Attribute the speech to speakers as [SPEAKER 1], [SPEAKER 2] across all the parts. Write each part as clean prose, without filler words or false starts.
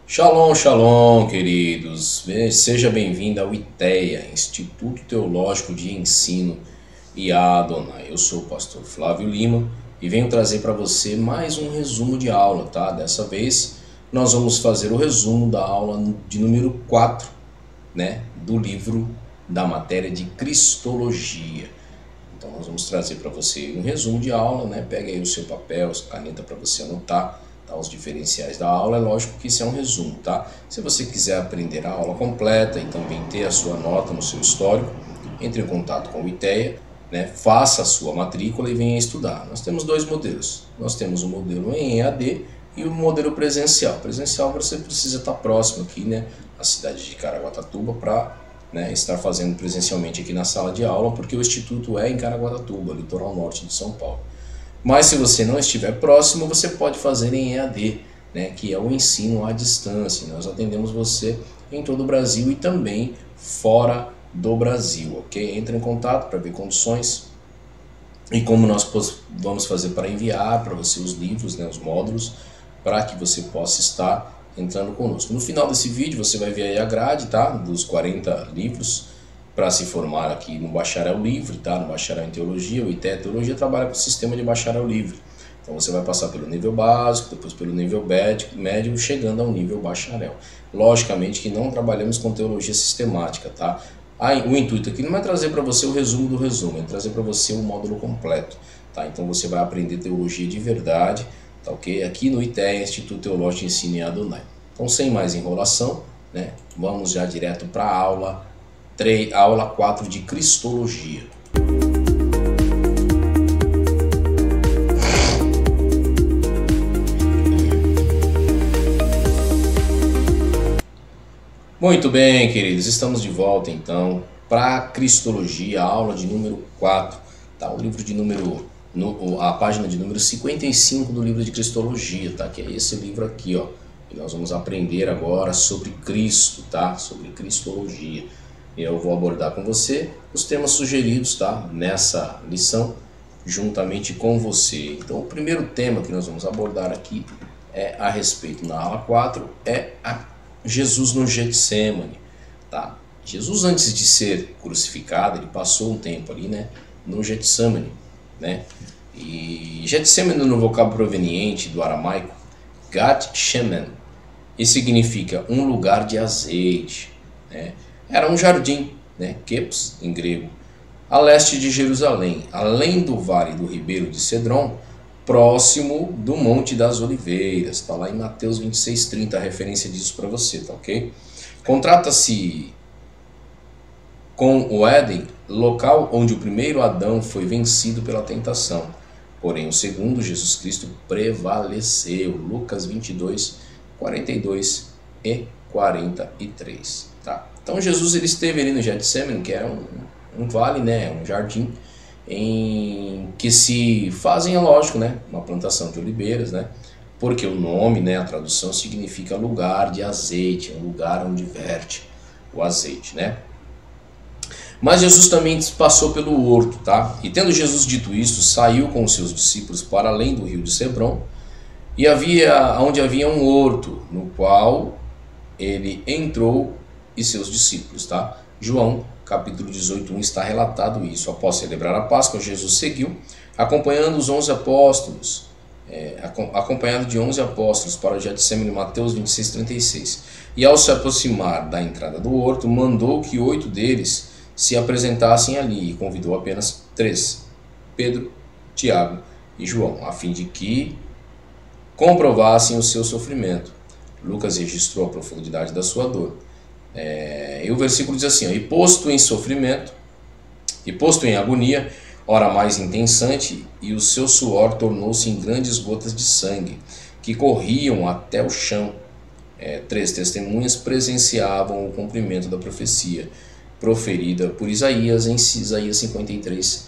[SPEAKER 1] Shalom, shalom, queridos. Seja bem-vindo ao ITEA, Instituto Teológico de Ensino e Adonai. Eu sou o pastor Flávio Lima e venho trazer para você mais um resumo de aula, tá? Dessa vez nós vamos fazer o resumo da aula de número 4, né, do livro da matéria de Cristologia. Então nós vamos trazer para você um resumo de aula, né? Pega aí o seu papel, sua caneta para você anotar, tá, os diferenciais da aula. É lógico que isso é um resumo, tá? Se você quiser aprender a aula completa e também ter a sua nota no seu histórico, entre em contato com o ITEA, né? Faça a sua matrícula e venha estudar. Nós temos dois modelos. Nós temos o modelo em EAD e o modelo presencial. Presencial você precisa estar próximo aqui, né, à cidade de Caraguatatuba para estar fazendo presencialmente aqui na sala de aula, porque o Instituto é em Caraguatatuba, litoral norte de São Paulo. Mas se você não estiver próximo, você pode fazer em EAD, né, que é o ensino à distância. Nós atendemos você em todo o Brasil e também fora do Brasil, ok? Entre em contato para ver condições e como nós vamos fazer para enviar para você os livros, né, os módulos, para que você possa estar entrando conosco. No final desse vídeo você vai ver aí a grade, tá, dos 40 livros para se formar aqui no Bacharel Livre, tá, no Bacharel em Teologia. O ITEA Teologia trabalha com o sistema de Bacharel Livre. Então você vai passar pelo nível básico, depois pelo nível médio, chegando ao nível Bacharel. Logicamente que não trabalhamos com teologia sistemática, tá? O intuito aqui não é trazer para você o resumo do resumo, é trazer para você o módulo completo, tá? Então você vai aprender teologia de verdade, tá, ok? Aqui no ITEA, Instituto Teológico de Ensino e Adonai. Então, sem mais enrolação, né, vamos já direto para a aula 4 de Cristologia. Muito bem, queridos, estamos de volta então para a Cristologia, a aula de número 4, tá? O livro de a página de número 55 do livro de Cristologia, tá? Que é esse livro aqui, ó. E nós vamos aprender agora sobre Cristo, tá? Sobre Cristologia. E eu vou abordar com você os temas sugeridos, tá, nessa lição, juntamente com você. Então, o primeiro tema que nós vamos abordar aqui é a respeito, na aula 4, é Jesus no Getsemane, tá? Jesus, antes de ser crucificado, ele passou um tempo ali, né, no Getsemane, né? E Getsemane, no vocábulo proveniente do aramaico, Gat Shemen, e significa um lugar de azeite, né? Era um jardim, né, Keps em grego, a leste de Jerusalém, além do vale do ribeiro de Cedron, próximo do Monte das Oliveiras. Está lá em Mateus 26:30, a referência disso para você, tá ok? Contrata-se com o Éden, local onde o primeiro Adão foi vencido pela tentação. Porém, o segundo, Jesus Cristo, prevaleceu. Lucas 22, 42 e 43. Tá? Então, Jesus ele esteve ali no Getsemane, que era um vale, né, um jardim, em que se fazem, é lógico, né, uma plantação de oliveiras, né, porque o nome, né, a tradução significa lugar de azeite, um lugar onde verte o azeite, né. Mas Jesus também passou pelo horto, tá? E tendo Jesus dito isso, saiu com os seus discípulos para além do rio de Cedron, e onde havia um horto, no qual ele entrou e seus discípulos, tá? João, capítulo 18:1, está relatado isso. Após celebrar a Páscoa, Jesus seguiu, acompanhando os 11 apóstolos, acompanhado de 11 apóstolos para o Getsemane, Mateus 26:36. E ao se aproximar da entrada do horto, mandou que 8 deles se apresentassem ali e convidou apenas 3, Pedro, Tiago e João, a fim de que comprovassem o seu sofrimento. Lucas registrou a profundidade da sua dor. E o versículo diz assim, ó, e posto em sofrimento, e posto em agonia, ora mais intensante, e o seu suor tornou-se em grandes gotas de sangue, que corriam até o chão. 3 testemunhas presenciavam o cumprimento da profecia proferida por Isaías em Isaías 53,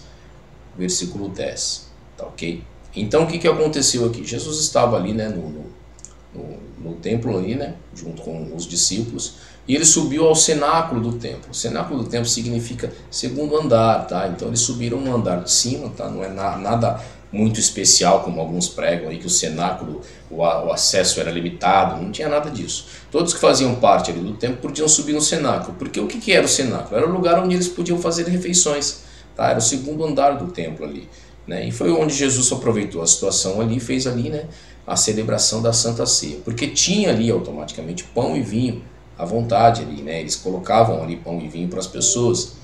[SPEAKER 1] versículo 10. Tá ok? Então o que aconteceu aqui? Jesus estava ali, né, no templo ali, né, junto com os discípulos, e ele subiu ao cenáculo do templo. O cenáculo do templo significa segundo andar, tá? Então eles subiram no andar de cima, tá? Não é nada muito especial, como alguns pregam aí, que o cenáculo, o acesso era limitado. Não tinha nada disso. Todos que faziam parte ali do templo podiam subir no cenáculo, porque o que era o cenáculo? Era o lugar onde eles podiam fazer refeições, tá? Era o segundo andar do templo ali, né? E foi onde Jesus aproveitou a situação ali e fez ali, né, a celebração da Santa Ceia, porque tinha ali automaticamente pão e vinho à vontade ali, né? Eles colocavam ali pão e vinho para as pessoas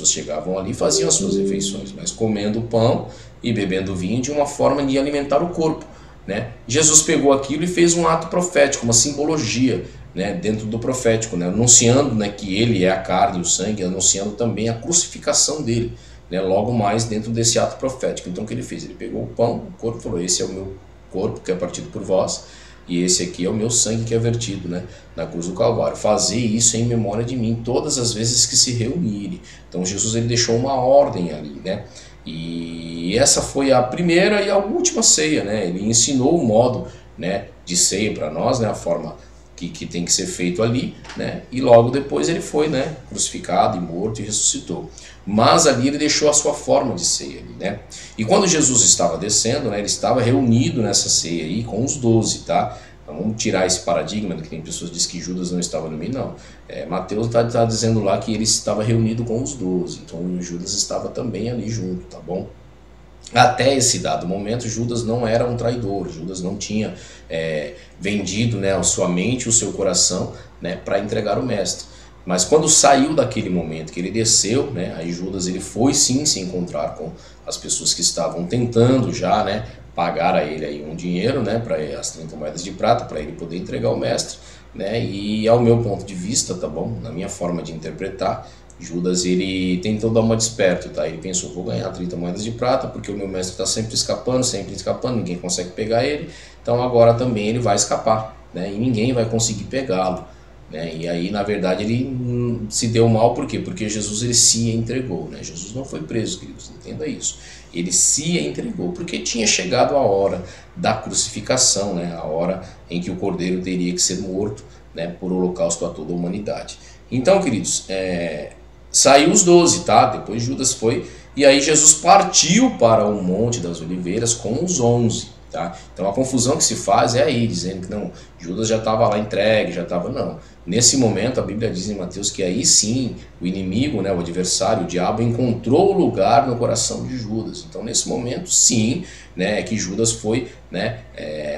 [SPEAKER 1] chegavam ali e faziam as suas refeições, mas comendo pão e bebendo vinho de uma forma de alimentar o corpo, né? Jesus pegou aquilo e fez um ato profético, uma simbologia, né, dentro do profético, né, anunciando, né, que ele é a carne e o sangue, anunciando também a crucificação dele, né, logo mais dentro desse ato profético. Então o que ele fez? Ele pegou o pão, o corpo, falou: esse é o meu corpo que é partido por vós, e esse aqui é o meu sangue que é vertido, né, na cruz do Calvário. Fazer isso em memória de mim todas as vezes que se reunirem. Então Jesus, ele deixou uma ordem ali, né? E essa foi a primeira e a última ceia, né? Ele ensinou o modo, né, de ceia para nós, né, a forma que tem que ser feito ali, né? E logo depois ele foi, né, crucificado e morto e ressuscitou. Mas ali ele deixou a sua forma de ceia ali, né? E quando Jesus estava descendo, né, ele estava reunido nessa ceia aí com os 12, tá? Então, vamos tirar esse paradigma que tem pessoas que dizem que Judas não estava no meio, não. Mateus está dizendo lá que ele estava reunido com os 12, então Judas estava também ali junto, tá bom? Até esse dado momento, Judas não era um traidor, Judas não tinha vendido, né, a sua mente e o seu coração, né, para entregar o mestre. Mas quando saiu daquele momento que ele desceu, né, aí Judas, ele foi sim se encontrar com as pessoas que estavam tentando já, né, pagar a ele aí um dinheiro, né, para as 30 moedas de prata, para ele poder entregar o mestre, né, e ao meu ponto de vista, tá bom, na minha forma de interpretar, Judas, ele tentou dar uma desperto, tá? Ele pensou: vou ganhar 30 moedas de prata porque o meu mestre está sempre escapando, ninguém consegue pegar ele, então agora também ele vai escapar, né? E ninguém vai conseguir pegá-lo, né? E aí, na verdade, ele se deu mal. Por quê? Porque Jesus, ele se entregou, né? Jesus não foi preso, queridos, entenda isso. Ele se entregou porque tinha chegado a hora da crucificação, né? A hora em que o cordeiro teria que ser morto, né, por holocausto a toda a humanidade. Então, queridos, saiu os 12, tá? Depois Judas foi, e aí Jesus partiu para o Monte das Oliveiras com os 11, tá? Então a confusão que se faz é aí, dizendo que não, Judas já estava lá entregue, já estava, não. Nesse momento a Bíblia diz em Mateus que aí sim o inimigo, né, o adversário, o diabo, encontrou lugar no coração de Judas. Então nesse momento sim, né, que Judas foi, né,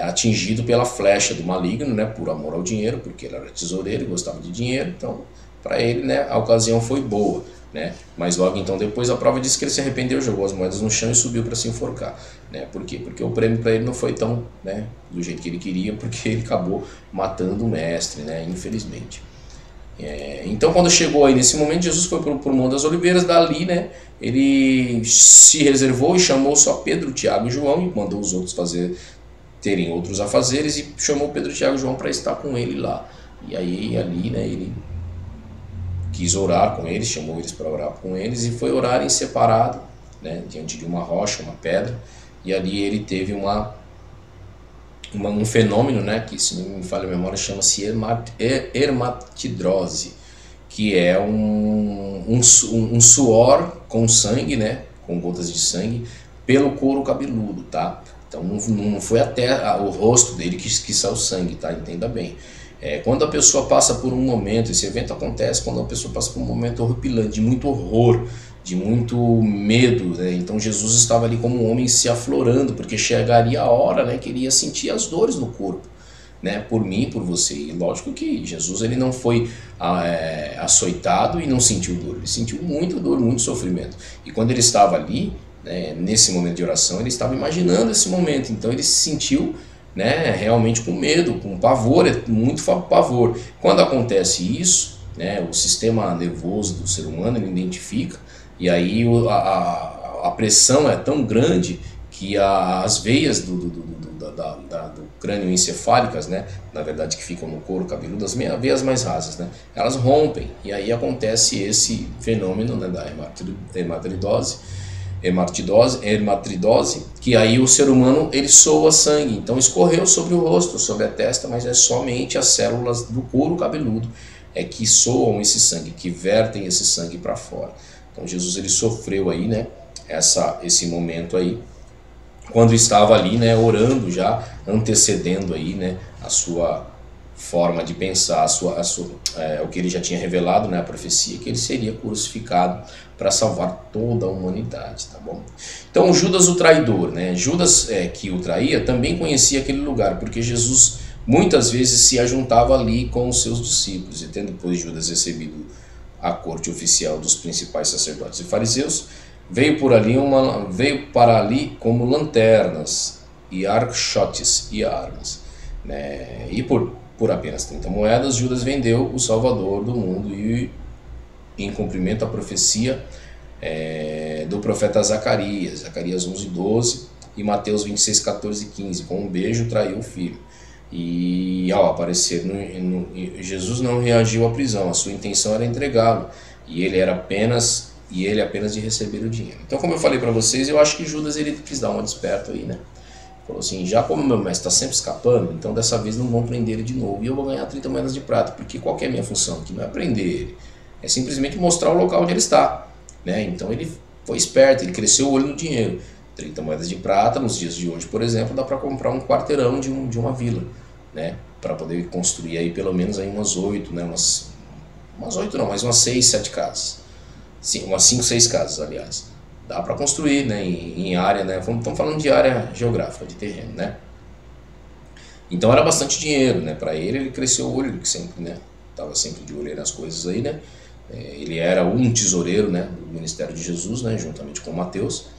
[SPEAKER 1] atingido pela flecha do maligno, né, por amor ao dinheiro, porque ele era tesoureiro e gostava de dinheiro, então para ele, né, a ocasião foi boa, né? Mas logo então depois a prova diz que ele se arrependeu, jogou as moedas no chão e subiu para se enforcar, né? Por quê? Porque o prêmio para ele não foi tão, né, do jeito que ele queria, porque ele acabou matando o mestre, né, infelizmente. Então quando chegou aí nesse momento, Jesus foi para o Monte das Oliveiras. Dali, né, ele se reservou e chamou só Pedro, Tiago e João, e mandou os outros terem outros afazeres, e chamou Pedro, Tiago e João para estar com ele lá. E aí ali, né, ele quis orar com eles, chamou eles para orar com eles, e foi orar em separado, né, diante de uma rocha, uma pedra, e ali ele teve um fenômeno, né, que, se não me falha a memória, chama-se hermatidrose, que é um suor com sangue, né, com gotas de sangue, pelo couro cabeludo, tá? Então não foi até o rosto dele que saiu sangue, tá? Entenda bem. Quando a pessoa passa por um momento, esse evento acontece quando a pessoa passa por um momento horripilante, de muito horror, de muito medo, né? Então Jesus estava ali como um homem se aflorando, porque chegaria a hora, né, que ele ia sentir as dores no corpo, né, por mim e por você. E lógico que Jesus, ele não foi açoitado e não sentiu dor, ele sentiu muita dor, muito sofrimento. E quando ele estava ali, né, nesse momento de oração, ele estava imaginando esse momento, então ele se sentiu, né, realmente com medo, com pavor, muito pavor. Quando acontece isso, né, o sistema nervoso do ser humano, ele identifica, e aí a pressão é tão grande que as veias do crânio encefálicas, né, na verdade que ficam no couro cabeludo, as veias mais rasas, né, elas rompem, e aí acontece esse fenômeno, né, da hematidose, que aí o ser humano, ele soa sangue, então escorreu sobre o rosto, sobre a testa, mas é somente as células do couro cabeludo que soam esse sangue, que vertem esse sangue para fora. Então Jesus, ele sofreu aí, né, esse momento aí, quando estava ali, né, orando já, antecedendo aí, né, a sua forma de pensar, o que ele já tinha revelado, né, a profecia, que ele seria crucificado para salvar toda a humanidade, tá bom? Então Judas o traidor, né, Judas que o traía também conhecia aquele lugar, porque Jesus muitas vezes se ajuntava ali com os seus discípulos, e tendo depois Judas recebido a corte oficial dos principais sacerdotes e fariseus, veio para ali como lanternas e archotes e armas, né? E por apenas 30 moedas, Judas vendeu o Salvador do mundo e, em cumprimento à profecia do profeta Zacarias 11:12 e Mateus 26:14-15, com um beijo traiu o filho. E ao aparecer, Jesus não reagiu à prisão, a sua intenção era entregá-lo, e ele apenas de receber o dinheiro. Então, como eu falei para vocês, eu acho que Judas ele quis dar uma desperta aí, né? Falou assim, já como meu mestre está sempre escapando, então dessa vez não vão prender ele de novo, e eu vou ganhar 30 moedas de prata, porque qual que é a minha função aqui? Não é prender ele, é simplesmente mostrar o local onde ele está, né? Então ele foi esperto, ele cresceu o olho no dinheiro. 30 moedas de prata, nos dias de hoje, por exemplo, dá para comprar um quarteirão de uma vila, né? Para poder construir aí pelo menos aí umas 8, né? Umas 8 não, mas umas 6, 7 casas. Sim, umas 5, 6 casas, aliás. Dá para construir, né? Em área, né? Estamos falando de área geográfica, de terreno, né? Então era bastante dinheiro, né? Para ele cresceu o olho, que sempre, né? Tava sempre de olho nas coisas aí, né? Ele era um tesoureiro, né? Do ministério de Jesus, né? Juntamente com Mateus.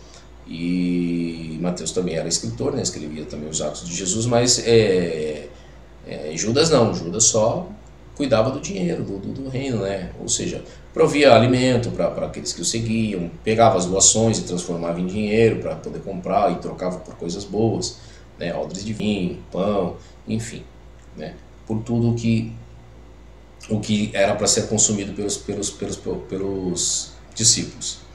[SPEAKER 1] E Mateus também era escritor, né? Escrevia também os Atos de Jesus, mas Judas não, Judas só cuidava do dinheiro, do reino, né? Ou seja, provia alimento para aqueles que o seguiam, pegava as doações e transformava em dinheiro para poder comprar e trocava por coisas boas, né? Odres de vinho, pão, enfim, né? Por tudo o que era para ser consumido pelos discípulos.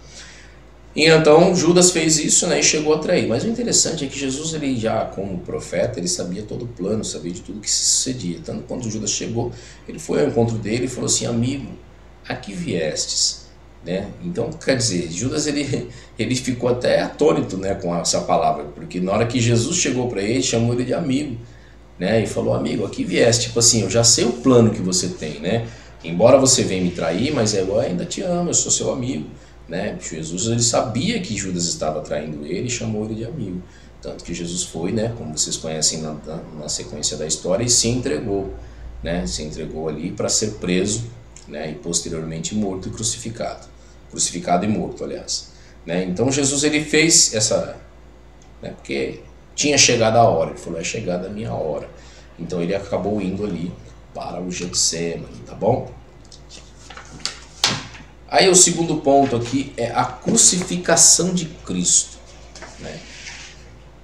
[SPEAKER 1] E então Judas fez isso, né, e chegou a trair. Mas o interessante é que Jesus, ele já como profeta, ele sabia todo o plano, sabia de tudo que se sucedia. Tanto quando Judas chegou, ele foi ao encontro dele e falou assim, amigo, a que viestes? Né? Então, quer dizer, Judas ele ficou até atônito, né, com essa palavra, porque na hora que Jesus chegou para ele, chamou ele de amigo, né, e falou, amigo, a que vieste? Tipo assim, eu já sei o plano que você tem, né? Embora você venha me trair, mas eu ainda te amo, eu sou seu amigo. Né? Jesus ele sabia que Judas estava traindo ele e chamou ele de amigo. Tanto que Jesus foi, né, como vocês conhecem na sequência da história, e se entregou, né, se entregou ali para ser preso, né, e posteriormente morto e crucificado e morto, aliás. Né? Então Jesus ele fez essa, né, porque tinha chegado a hora, ele falou, é chegada a minha hora. Então ele acabou indo ali para o Getsemane, tá bom? Aí o segundo ponto aqui é a crucificação de Cristo, né?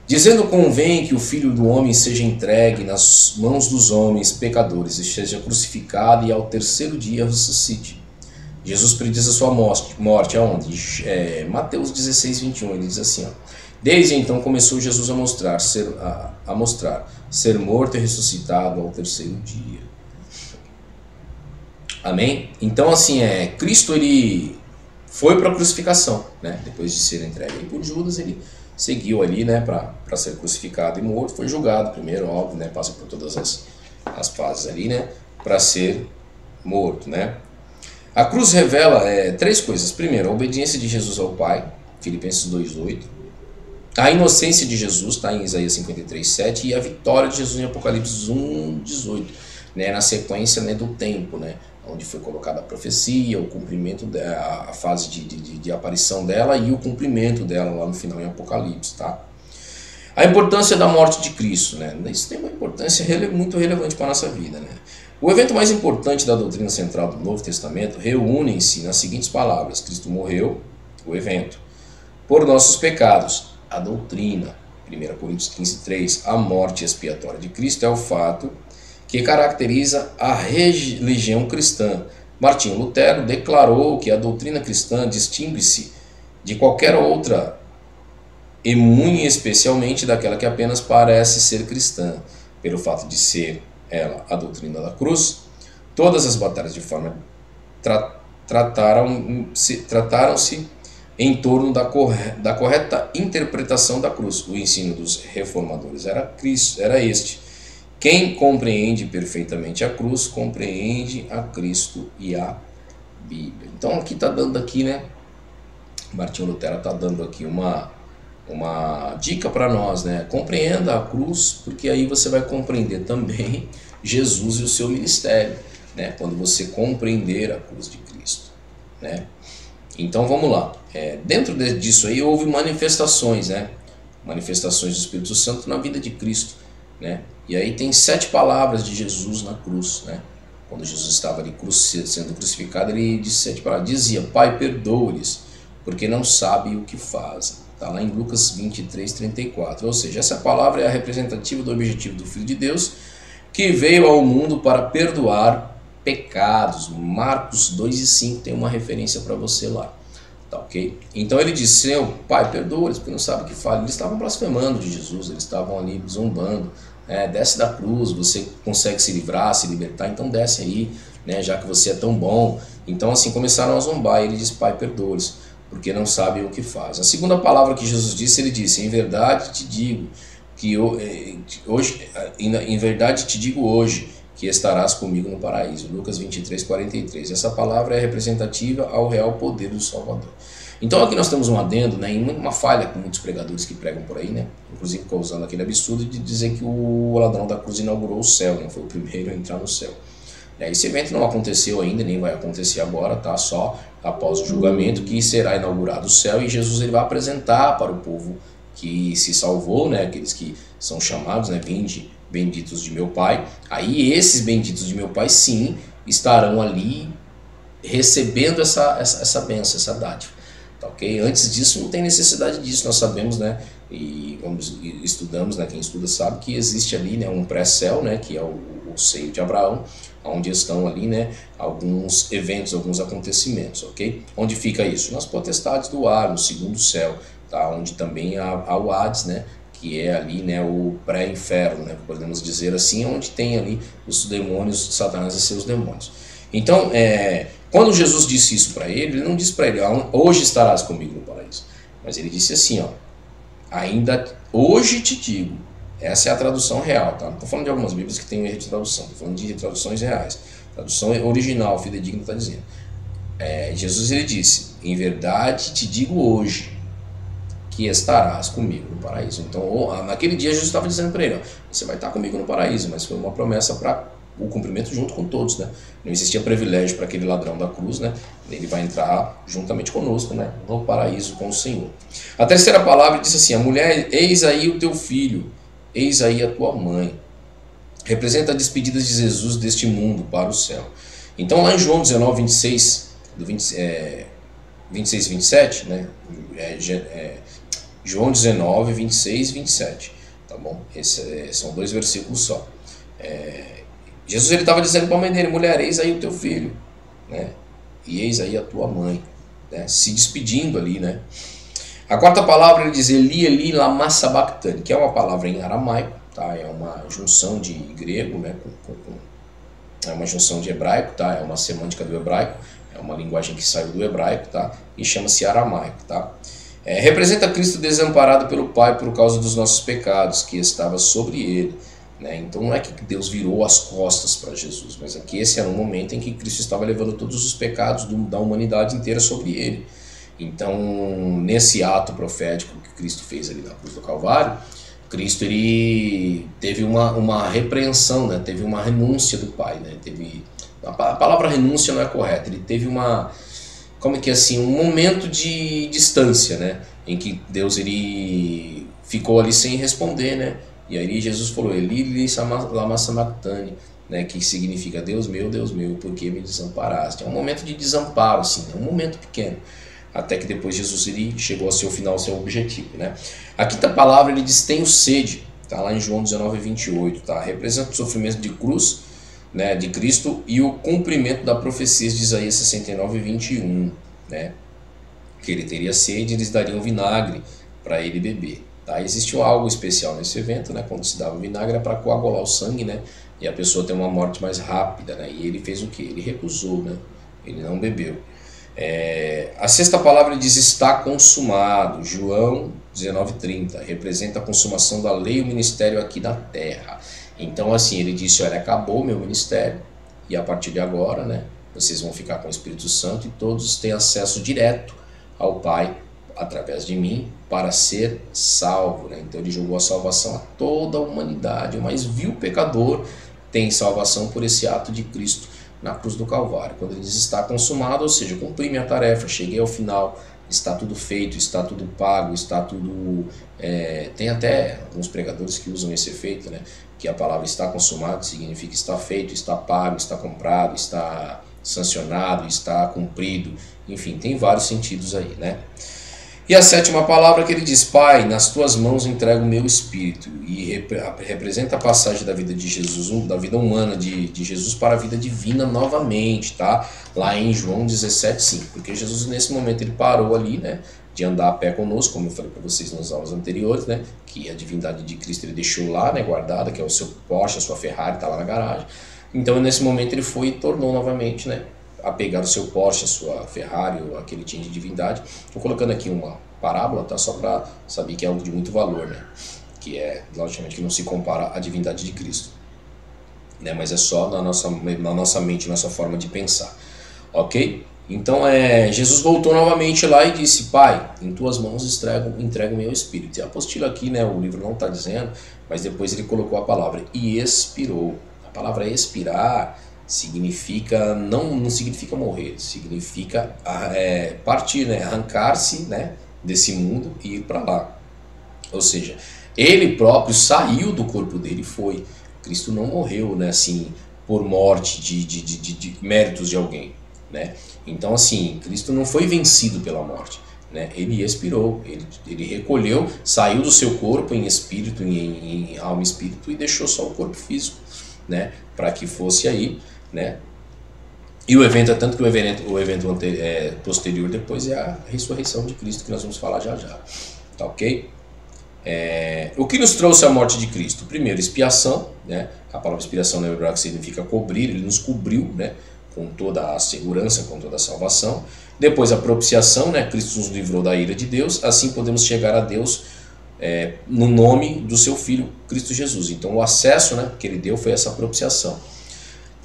[SPEAKER 1] Dizendo convém que o Filho do Homem seja entregue nas mãos dos homens pecadores e seja crucificado e ao terceiro dia ressuscite. Jesus prediz a sua morte aonde? Mateus 16:21, ele diz assim, ó, desde então começou Jesus a mostrar ser morto e ressuscitado ao terceiro dia. Amém? Então assim, Cristo ele foi para a crucificação, né? Depois de ser entregue por Judas, ele seguiu ali, né, para ser crucificado e morto, foi julgado primeiro, óbvio, né, passa por todas as fases ali, né, para ser morto, né? A cruz revela 3 coisas. Primeiro, a obediência de Jesus ao Pai, Filipenses 2:8. A inocência de Jesus, está em Isaías 53:7, e a vitória de Jesus em Apocalipse 1:18, né, na sequência, né, do tempo, né, onde foi colocada a profecia, o cumprimento, a fase de aparição dela e o cumprimento dela lá no final em Apocalipse, tá? A importância da morte de Cristo, né? Isso tem uma importância muito relevante para a nossa vida, né? O evento mais importante da doutrina central do Novo Testamento reúne-se nas seguintes palavras: Cristo morreu, o evento, por nossos pecados, a doutrina. 1 Coríntios 15:3, a morte expiatória de Cristo é o fato que caracteriza a religião cristã. Martinho Lutero declarou que a doutrina cristã distingue-se de qualquer outra e muito especialmente daquela que apenas parece ser cristã, pelo fato de ser ela a doutrina da cruz. Todas as batalhas de forma trataram-se em torno da correta interpretação da cruz. O ensino dos reformadores era este: quem compreende perfeitamente a cruz, compreende a Cristo e a Bíblia. Então aqui está dando aqui, né? Martinho Lutero está dando aqui uma dica para nós, né? Compreenda a cruz, porque aí você vai compreender também Jesus e o seu ministério, né? Quando você compreender a cruz de Cristo, né? Então vamos lá. Dentro disso aí houve manifestações, né? Manifestações do Espírito Santo na vida de Cristo, né? E aí tem 7 palavras de Jesus na cruz, né? Quando Jesus estava ali sendo crucificado, ele disse 7 palavras. Dizia: Pai, perdoa-lhes, porque não sabem o que fazem. Está lá em Lucas 23:34. Ou seja, essa palavra é a representativa do objetivo do Filho de Deus, que veio ao mundo para perdoar pecados. Marcos 2:5 tem uma referência para você lá. Tá, ok? Então ele disse: Seu Pai, perdoa-lhes, porque não sabe o que fazem. Eles estavam blasfemando de Jesus, eles estavam ali zombando. Desce da cruz, você consegue se livrar, se libertar, então desce aí, né, já que você é tão bom. Então assim começaram a zombar. E ele disse: Pai, perdoa-lhes, porque não sabem o que faz. A segunda palavra que Jesus disse, ele disse: Em verdade te digo que hoje, em verdade te digo hoje, que estarás comigo no paraíso. Lucas 23:43. Essa palavra é representativa ao real poder do Salvador. Então aqui nós temos um adendo, né, em uma falha com muitos pregadores que pregam por aí, né, inclusive causando aquele absurdo de dizer que o ladrão da cruz inaugurou o céu, né, foi o primeiro a entrar no céu. Esse evento não aconteceu ainda, nem vai acontecer agora, tá? Só após o julgamento que será inaugurado o céu, e Jesus ele vai apresentar para o povo que se salvou, né, aqueles que são chamados, né, vinde benditos de meu Pai. Aí esses benditos de meu Pai sim estarão ali recebendo essa bênção, essa dádiva, tá, ok? Antes disso não tem necessidade disso, nós sabemos, né, e estudamos, né, quem estuda sabe que existe ali, né, um pré-céu, né, que é o seio de Abraão, onde estão ali, né, alguns eventos, alguns acontecimentos, ok? Onde fica isso? Nas potestades do ar, no segundo céu, tá? Onde também há o Hades, né, que é ali, né, o pré-inferno, né, podemos dizer assim, onde tem ali os demônios, Satanás e seus demônios. Então, quando Jesus disse isso para ele não disse para ele: hoje estarás comigo no paraíso, mas ele disse assim, ó: ainda hoje te digo. Essa é a tradução real, tá? Não estou falando de algumas bíblias que tem um erro de tradução, estou falando de traduções reais. A tradução original, fidedigna, está dizendo. Jesus ele disse: em verdade te digo hoje que estarás comigo no paraíso. Então, naquele dia Jesus estava dizendo para ele: ó, você vai estar comigo no paraíso, mas foi uma promessa para o cumprimento junto com todos, né? Não existia privilégio para aquele ladrão da cruz, né? Ele vai entrar juntamente conosco, né, no paraíso com o Senhor. A terceira palavra diz assim: a mulher, eis aí o teu filho, eis aí a tua mãe. Representa a despedida de Jesus deste mundo para o céu. Então lá em João 19:26, 26 e 27, né? João 19, 26 e 27, tá bom? São 2 versículos só. Jesus ele estava dizendo para a mãe dele: mulher, eis aí o teu filho, né? E eis aí a tua mãe, né? Se despedindo ali, né? A quarta palavra ele diz: Eli, Eli, lama sabachthani, que é uma palavra em aramaico, tá? É uma junção de grego, né? É uma junção de hebraico, tá? É uma semântica do hebraico, é uma linguagem que saiu do hebraico, tá? E chama-se aramaico, tá? Representa Cristo desamparado pelo Pai por causa dos nossos pecados, que estava sobre ele, né? Então não é que Deus virou as costas para Jesus, mas aqui esse era um momento em que Cristo estava levando todos os pecados da humanidade inteira sobre ele. Então, nesse ato profético que Cristo fez ali na cruz do Calvário, Cristo ele teve uma repreensão, né? Teve uma renúncia do Pai, né? A palavra renúncia não é correta, ele teve um momento de distância, né? Em que Deus ele ficou ali sem responder, né? E aí Jesus falou: Eli, Eli, lama sabachthani, né? Que significa: Deus meu, por que me desamparaste? É um momento de desamparo, assim, é um momento pequeno, até que depois Jesus ele chegou ao seu final, ao seu objetivo, né? A quinta palavra ele diz: tenho sede, tá lá em João 19:28, tá? Representa o sofrimento de cruz, né, de Cristo, e o cumprimento da profecia de Isaías 69:21, né? Que ele teria sede e eles dariam vinagre para ele beber, tá? Existe algo especial nesse evento, né? Quando se dava vinagre era para coagular o sangue, né? E a pessoa ter uma morte mais rápida, né? E ele fez o que? Ele recusou, né? Ele não bebeu. A sexta palavra diz está consumado, João 19:30, representa a consumação da lei e o ministério aqui na terra. Então assim, ele disse, olha, acabou o meu ministério e a partir de agora, né, vocês vão ficar com o Espírito Santo e todos têm acesso direto ao Pai através de mim para ser salvo, né? Então ele jogou a salvação a toda a humanidade. O mais vil pecador tem salvação por esse ato de Cristo na cruz do Calvário. Quando ele diz está consumado, ou seja, cumpri minha tarefa, cheguei ao final, está tudo feito, está tudo pago, está tudo... tem até alguns pregadores que usam esse efeito, né? Que a palavra está consumado significa está feito, está pago, está comprado, está sancionado, está cumprido, enfim, tem vários sentidos aí, né? E a sétima palavra que ele diz, Pai, nas tuas mãos entrego o meu espírito, e representa a passagem da vida de Jesus, da vida humana de Jesus para a vida divina novamente, tá? Lá em João 17:5, porque Jesus nesse momento ele parou ali, né, de andar a pé conosco, como eu falei para vocês nas aulas anteriores, né, que a divindade de Cristo ele deixou lá, né, guardada, que é o seu Porsche, a sua Ferrari, está lá na garagem. Então nesse momento ele foi e tornou novamente, né, a pegar o seu Porsche, a sua Ferrari, ou aquele tinha de divindade. Estou colocando aqui uma parábola, tá? Só para saber que é algo de muito valor, né? Que é, logicamente, que não se compara à divindade de Cristo, né? Mas é só na nossa mente, nossa forma de pensar, ok? Então Jesus voltou novamente lá e disse, Pai, em tuas mãos entrego o meu espírito. E a apostila aqui, né, o livro não está dizendo, mas depois ele colocou a palavra e expirou. A palavra expirar significa, não significa morrer, significa partir, né, arrancar-se, né, desse mundo e ir para lá. Ou seja, ele próprio saiu do corpo dele e foi. Cristo não morreu, né, assim, por morte de méritos de alguém, né? Então assim, Cristo não foi vencido pela morte, né? Ele expirou, ele recolheu, saiu do seu corpo em espírito, em alma e espírito, e deixou só o corpo físico, né, para que fosse aí, né? E o evento, tanto que o evento posterior depois é a ressurreição de Cristo, que nós vamos falar já já, tá ok? O que nos trouxe a morte de Cristo? Primeiro, expiação, né? A palavra expiação no hebraico significa cobrir, ele nos cobriu, né, com toda a segurança, com toda a salvação. Depois a propiciação, né? Cristo nos livrou da ira de Deus, assim podemos chegar a Deus no nome do seu Filho, Cristo Jesus. Então o acesso, né, que ele deu foi essa propiciação.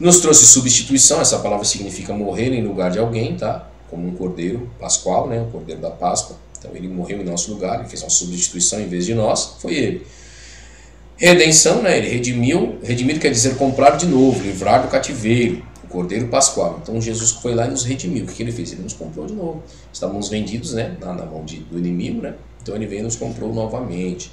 [SPEAKER 1] Nos trouxe substituição, essa palavra significa morrer em lugar de alguém, tá? Como um cordeiro pascual, né? O cordeiro da Páscoa. Então ele morreu em nosso lugar, ele fez uma substituição em vez de nós, foi ele. Redenção, né? Ele redimiu, redimir quer dizer comprar de novo, livrar do cativeiro, o cordeiro pascual. Então Jesus foi lá e nos redimiu. O que ele fez? Ele nos comprou de novo. Estávamos vendidos, né, na mão do inimigo, né? Então ele veio e nos comprou novamente.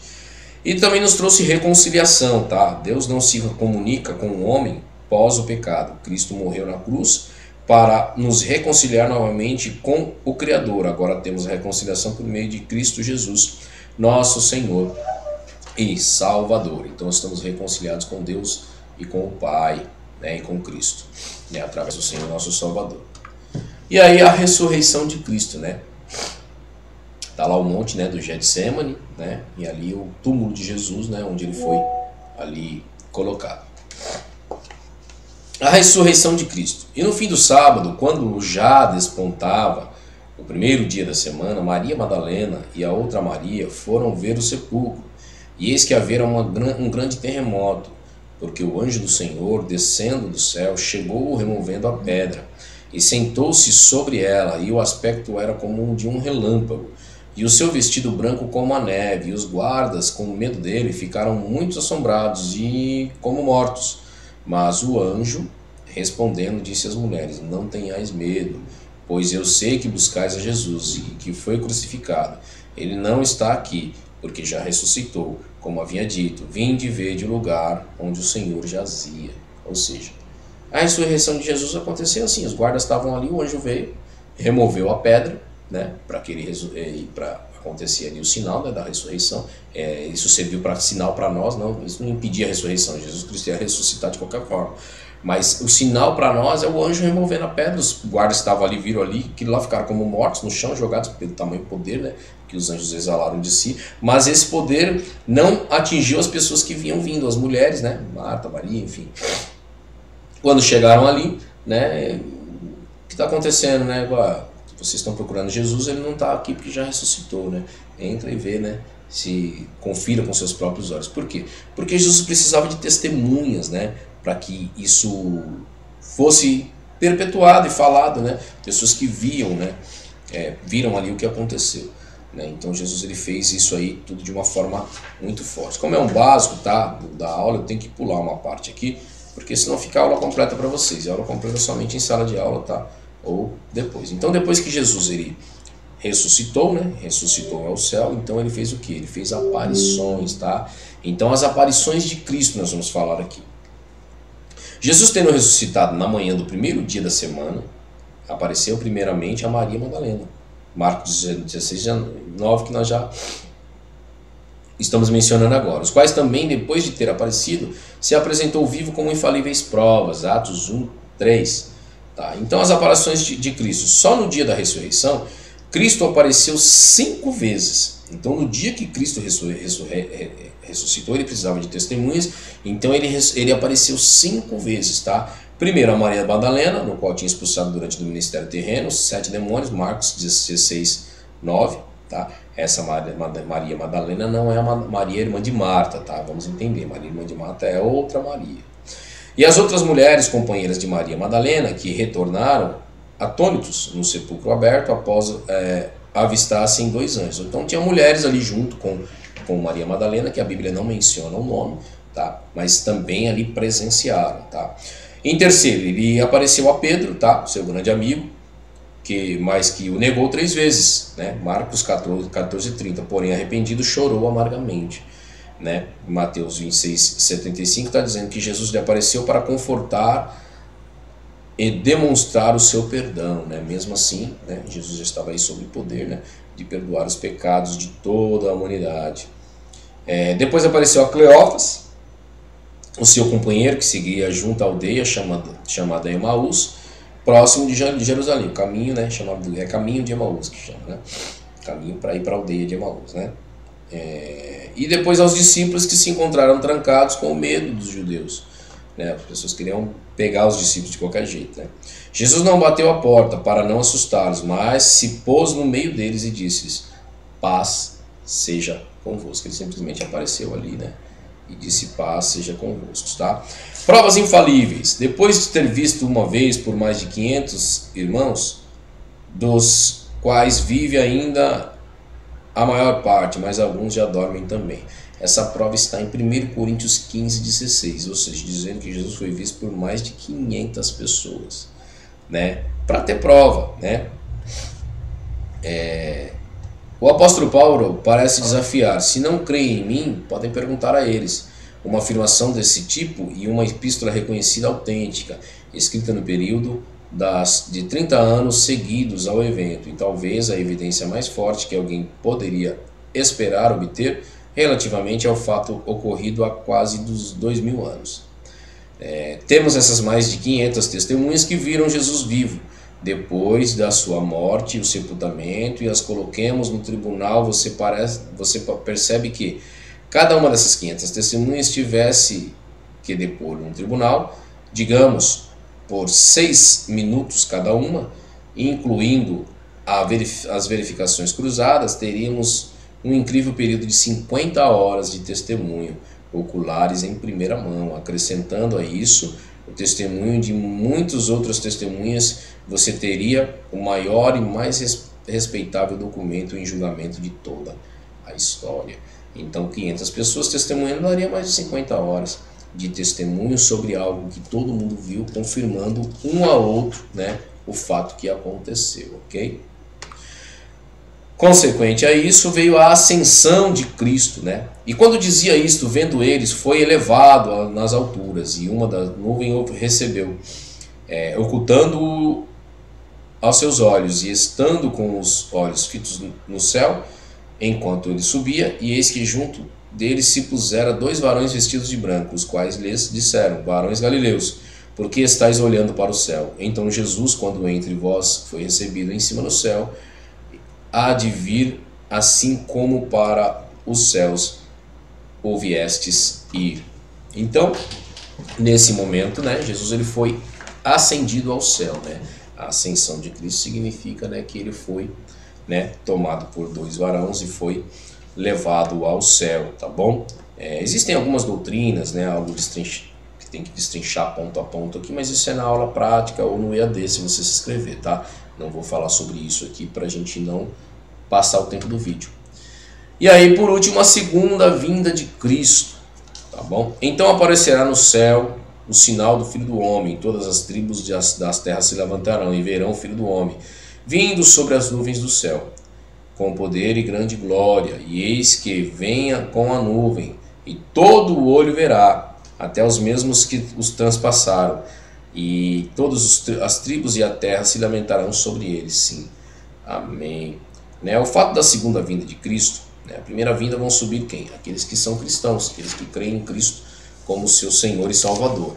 [SPEAKER 1] E também nos trouxe reconciliação, tá? Deus não se comunica com o homem pós o pecado. Cristo morreu na cruz para nos reconciliar novamente com o Criador. Agora temos a reconciliação por meio de Cristo Jesus, nosso Senhor e Salvador. Então estamos reconciliados com Deus e com o Pai, né, e com Cristo, né, através do Senhor nosso Salvador. E aí a ressurreição de Cristo, né? Está lá o monte, né, do Getsemane, né, e ali o túmulo de Jesus, né, onde ele foi ali colocado. A ressurreição de Cristo. E no fim do sábado, quando já despontava o primeiro dia da semana, Maria Madalena e a outra Maria foram ver o sepulcro. E eis que havia um grande terremoto, porque o anjo do Senhor, descendo do céu, chegou removendo a pedra, e sentou-se sobre ela, e o aspecto era como de um relâmpago, e o seu vestido branco como a neve, e os guardas, com medo dele, ficaram muito assombrados e como mortos. Mas o anjo, respondendo, disse às mulheres, não tenhais medo, pois eu sei que buscais a Jesus, e que foi crucificado. Ele não está aqui, porque já ressuscitou, como havia dito, vinde e vede o lugar onde o Senhor jazia. Ou seja, a ressurreição de Jesus aconteceu assim, os guardas estavam ali, o anjo veio, removeu a pedra, né, para acontecer ali o sinal, né, da ressurreição. Isso serviu para sinal para nós, não, isso não impedia a ressurreição, Jesus Cristo ia ressuscitar de qualquer forma. Mas o sinal para nós é o anjo removendo a pedra, os guardas estavam ali, viram ali, que lá ficaram como mortos no chão, jogados pelo tamanho poder, né, que os anjos exalaram de si. Mas esse poder não atingiu as pessoas que vinham vindo, as mulheres, né, Marta, Maria, enfim. Quando chegaram ali, né, o que está acontecendo, né, vocês estão procurando Jesus, ele não está aqui porque já ressuscitou, né? Entra e vê, né? Se confira com seus próprios olhos. Por quê? Porque Jesus precisava de testemunhas, né? Para que isso fosse perpetuado e falado, né? Pessoas que viam, né? Viram ali o que aconteceu, né? Então Jesus ele fez isso aí tudo de uma forma muito forte. Como é um básico, tá, da aula, eu tenho que pular uma parte aqui, porque senão fica a aula completa para vocês. A aula completa somente em sala de aula, tá? Ou depois. Então depois que Jesus ele ressuscitou, né? Ressuscitou ao céu, então ele fez o que? Ele fez aparições, tá? Então as aparições de Cristo nós vamos falar aqui. Jesus tendo ressuscitado na manhã do primeiro dia da semana, apareceu primeiramente a Maria Madalena. Marcos 16, 9, que nós já estamos mencionando agora. Os quais também, depois de ter aparecido, se apresentou vivo como infalíveis provas. Atos 1, 3. Tá? Então as aparições de Cristo. Só no dia da ressurreição, Cristo apareceu 5 vezes. Então no dia que Cristo ressuscitou, ele precisava de testemunhas. Então ele apareceu 5 vezes, tá? Primeiro a Maria Madalena, no qual tinha expulsado durante o ministério terreno 7 demônios, Marcos 16, 9, tá? Essa Maria Madalena não é a Maria irmã de Marta, tá? Vamos entender, Maria irmã de Marta é outra Maria. E as outras mulheres companheiras de Maria Madalena que retornaram atônitos no sepulcro aberto após avistassem 2 anjos. Então tinha mulheres ali junto com Maria Madalena, que a Bíblia não menciona o nome, tá? Mas também ali presenciaram, tá? Em terceiro, ele apareceu a Pedro, tá? Seu grande amigo, mas que o negou 3 vezes, né? Marcos 14, 30. Porém, arrependido, chorou amargamente, né? Mateus 26, 75 está dizendo que Jesus lhe apareceu para confortar e demonstrar o seu perdão, né? Mesmo assim, né? Jesus já estava aí sob o poder, né? De perdoar os pecados de toda a humanidade. Depois apareceu a Cleófas, o seu companheiro, que seguia junto à aldeia chamada Emaús, próximo de Jerusalém. O caminho, né, caminho de Emaús que chama, né? Caminho para ir para a aldeia de Emaús, né? E depois aos discípulos que se encontraram trancados com o medo dos judeus, né? As pessoas queriam pegar os discípulos de qualquer jeito, né? Jesus não bateu a porta para não assustá-los, mas se pôs no meio deles e disse-lhes: paz seja convosco. Ele simplesmente apareceu ali, né? E disse: paz seja convosco, tá? Provas infalíveis. Depois de ter visto uma vez por mais de 500 irmãos, dos quais vive ainda a maior parte, mas alguns já dormem também. Essa prova está em 1 Coríntios 15, 16, ou seja, dizendo que Jesus foi visto por mais de 500 pessoas, né? Para ter prova, né? O apóstolo Paulo parece desafiar: se não creem em mim, podem perguntar a eles. Uma afirmação desse tipo e uma epístola reconhecida autêntica, escrita no período de 30 anos seguidos ao evento, e talvez a evidência mais forte que alguém poderia esperar obter relativamente ao fato ocorrido há quase 2000 anos. Temos essas mais de 500 testemunhas que viram Jesus vivo depois da sua morte e o sepultamento, e as coloquemos no tribunal. Você percebe que cada uma dessas 500 testemunhas tivesse que depor num tribunal, digamos, por 6 minutos cada uma, incluindo as verificações cruzadas, teríamos um incrível período de 50 horas de testemunho oculares em primeira mão. Acrescentando a isso o testemunho de muitas outras testemunhas, você teria o maior e mais respeitável documento em julgamento de toda a história. Então 500 pessoas testemunhando daria mais de 50 horas de testemunho sobre algo que todo mundo viu, confirmando um ao outro, né, o fato que aconteceu, ok? Consequente a isso veio a ascensão de Cristo, né? E quando dizia isto, vendo eles, foi elevado nas alturas, e uma das nuvens recebeu, ocultando-o aos seus olhos, e estando com os olhos fitos no céu, enquanto ele subia, e eis que junto deles se pusera 2 varões vestidos de branco, os quais lhes disseram: varões galileus, por que estáis olhando para o céu? Então Jesus, quando entre vós foi recebido em cima no céu, há de vir assim como para os céus o viestes ir. Então, nesse momento, né, Jesus ele foi ascendido ao céu, né? A ascensão de Cristo significa, né, que ele foi, né, tomado por 2 varões e foi levado ao céu, tá bom? Existem algumas doutrinas, né, algo que tem que destrinchar ponto a ponto aqui, mas isso é na aula prática ou no EAD se você se inscrever, tá? Não vou falar sobre isso aqui para a gente não passar o tempo do vídeo. E aí, por último, a segunda vinda de Cristo, tá bom? Então aparecerá no céu o sinal do Filho do Homem, todas as tribos das terras se levantarão e verão o Filho do Homem, vindo sobre as nuvens do céu, com poder e grande glória, e eis que venha com a nuvem, e todo o olho verá, até os mesmos que os transpassaram, e todas as tribos e a terra se lamentarão sobre eles, sim. Amém. Né? O fato da segunda vinda de Cristo, né? A primeira vinda vão subir quem? Aqueles que são cristãos, aqueles que creem em Cristo como seu Senhor e Salvador.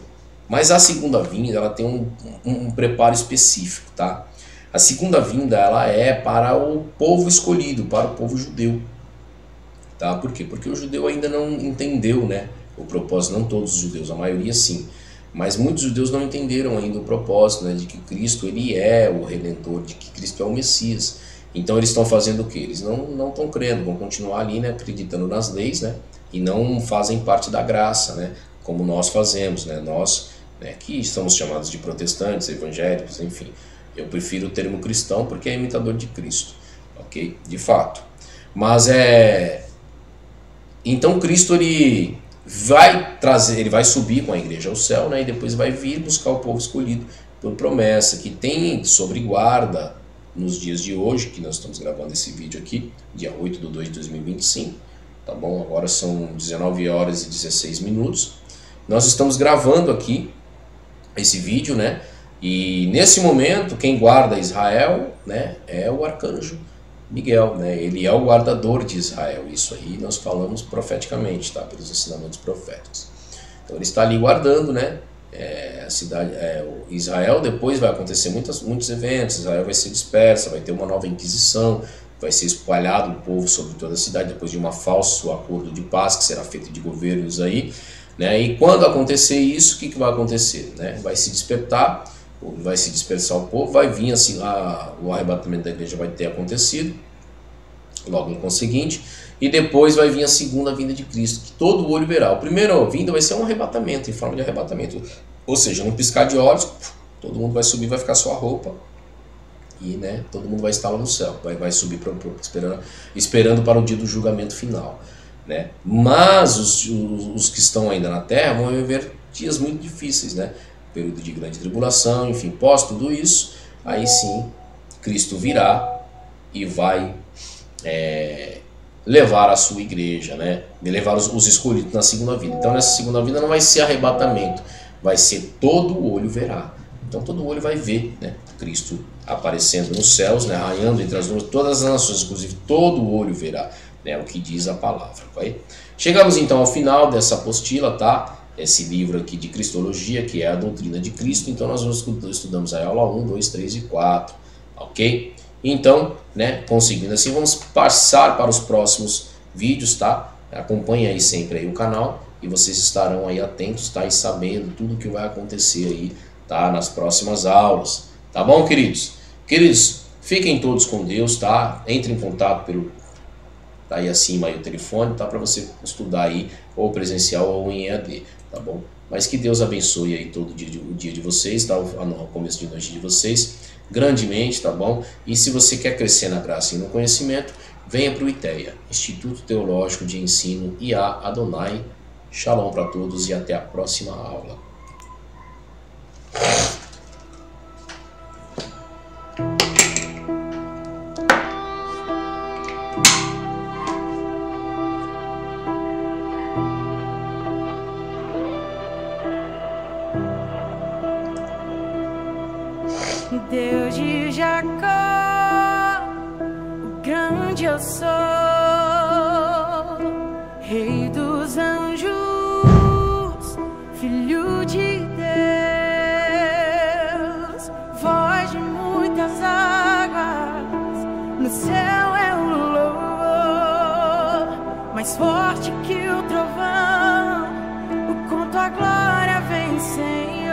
[SPEAKER 1] Mas a segunda vinda, ela tem um preparo específico, tá? A segunda vinda, ela é para o povo escolhido, para o povo judeu. Tá? Por quê? Porque o judeu ainda não entendeu, né, o propósito, não todos os judeus, a maioria sim. Mas muitos judeus não entenderam ainda o propósito, né, de que Cristo ele é o Redentor, de que Cristo é o Messias. Então eles estão fazendo o quê? Eles não estão crendo, vão continuar ali, né, acreditando nas leis, né, e não fazem parte da graça, né, como nós fazemos, né, nós, né, que estamos chamados de protestantes, evangélicos, enfim. Eu prefiro o termo cristão porque é imitador de Cristo, ok? De fato. Mas então Cristo ele vai subir com a igreja ao céu, né? E depois vai vir buscar o povo escolhido por promessa, que tem sobre guarda nos dias de hoje, que nós estamos gravando esse vídeo aqui, dia 8/2/2025, tá bom? Agora são 19 horas e 16 minutos. Nós estamos gravando aqui esse vídeo, né? E nesse momento, quem guarda Israel, né, é o arcanjo Miguel, né? Ele é o guardador de Israel. Isso aí nós falamos profeticamente, tá? Pelos ensinamentos proféticos. Então ele está ali guardando, né? A cidade, Israel. Depois vai acontecer muitos eventos. Israel vai ser dispersa, vai ter uma nova inquisição, vai ser espalhado o povo sobre toda a cidade depois de um falso acordo de paz que será feito de governos aí, né? E quando acontecer isso, o que vai acontecer, né? Vai se despertar. Vai se dispersar o povo, vai vir assim, o arrebatamento da igreja vai ter acontecido logo no conseguinte, e depois vai vir a segunda vinda de Cristo, que todo olho verá. A primeira vinda vai ser um arrebatamento, em forma de arrebatamento, ou seja, num piscar de olhos, todo mundo vai subir, vai ficar só a roupa, e, né, todo mundo vai estar lá no céu, vai subir esperando para o dia do julgamento final, né? Mas os que estão ainda na terra vão viver dias muito difíceis, né? Período de grande tribulação, enfim, pós tudo isso, aí sim, Cristo virá e vai levar a sua igreja, né? Levar os escolhidos na segunda vinda. Então nessa segunda vinda não vai ser arrebatamento, vai ser todo o olho verá. Então todo o olho vai ver, né, Cristo aparecendo nos céus, né, raiando entre as nuvens, todas as nações, inclusive todo o olho verá, né, o que diz a palavra. Vai? Chegamos então ao final dessa apostila, tá? Esse livro aqui de Cristologia, que é a doutrina de Cristo. Então nós estudamos a aula 1, 2, 3 e 4, ok? Então, né, conseguindo assim, vamos passar para os próximos vídeos, tá? Acompanhe aí sempre aí o canal e vocês estarão aí atentos, tá? E sabendo tudo que vai acontecer aí, tá? Nas próximas aulas, tá bom, queridos? Queridos, fiquem todos com Deus, tá? Entre em contato pelo... tá aí acima aí o telefone, tá? Para você estudar aí, ou presencial ou em EAD, tá bom? Mas que Deus abençoe aí todo o dia de vocês, tá? O começo de noite de vocês, grandemente, tá bom? E se você quer crescer na graça e no conhecimento, venha para o ITEA, Instituto Teológico de Ensino IA Adonai. Shalom para todos e até a próxima aula.
[SPEAKER 2] Deus de Jacó, o grande eu sou, Rei dos anjos, Filho de Deus, voz de muitas águas, no céu é o louvor, mais forte que o trovão, o quanto a glória vem, Senhor.